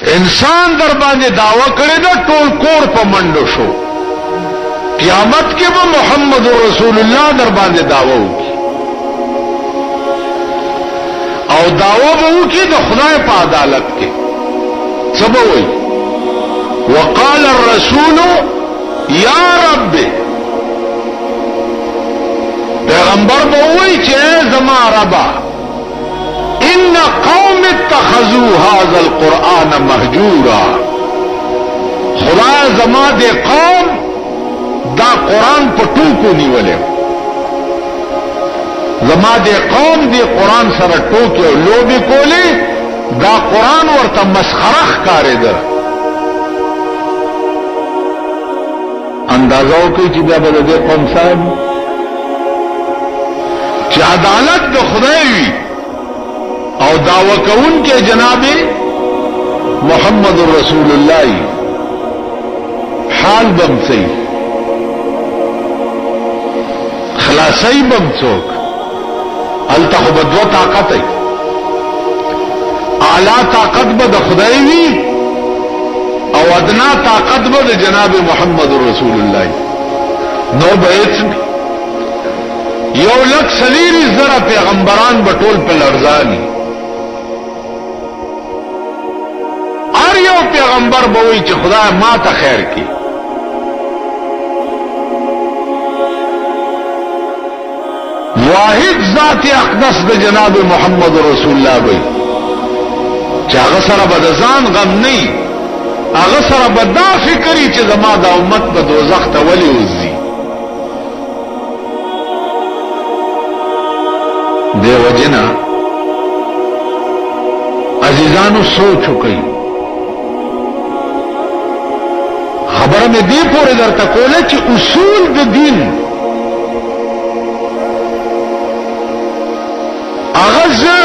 انسان در باندې دعوه کړی دا ټول کور په منډو شو. قیامت کې به محمد رسول الله در باندې دعوه وکړي او دعوه به وکړي د خدای په عدالت کې. څه به وایي؟ وقال الرسول یا رب، پیغمبر به وایي چې زما ربا ان قوم اتخذوا هذا القرآن مهجورا، خدای زما دې قوم دا قرآن په ټوکو نیولې، زما دې قوم دې قرآن سره ټوکې او لوبې کولې، دا قرآن ورته مسخره ښکارېده. اندازه وکړئ چې بیا به د دې قوم صاحب چې عدالت د خدای وي او دعوه کوونکې جناب محمد رسول الله حال بم سي خلاصي بم څوک الته بدو طاقت اعلی طاقت به د خدای وي او ادنا طاقت به د جناب محمد رسول الله. نو بیت یو لک سلیری زره پیغمبران بټول په لرزانی، هر یو پیغمبر به وایي چې خدای ما ته خیر کی. واحد ذات اقدس د جناب محمد رسول الله وایي چې هغه سره به د ځان غم نه وي، هغه سره به دا فکري چې زما د امت به دوزخ ته ولې وځي. دې وجنا عزیزانو سوچ وکړئ. خبره مې دې پورې درته کوله چې اصول د دین هغه زه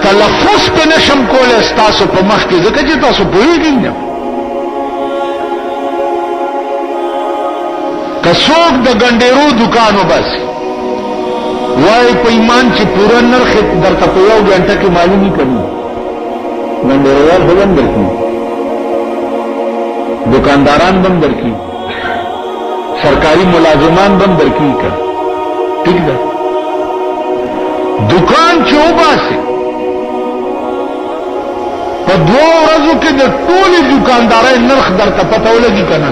تلفظ په نشم کولی ستاسو په مخ کې، ځکه چې تاسو پوهېږئ نه. که څوک د ګنډېرو دکان وباسي وایي په ایمان چې پوره نرخ درته په یو ګنټه کې معلومي کوي، ګنډېروال خو هم درکوي، دکانداران بم درکی، سرکاری ملازمان بم درکی کا. ٹھیک ده دکان چې وباسي په 2 ورځو کې د ټولې دکاندارۍ نرخ درته پته ولګي که نه؟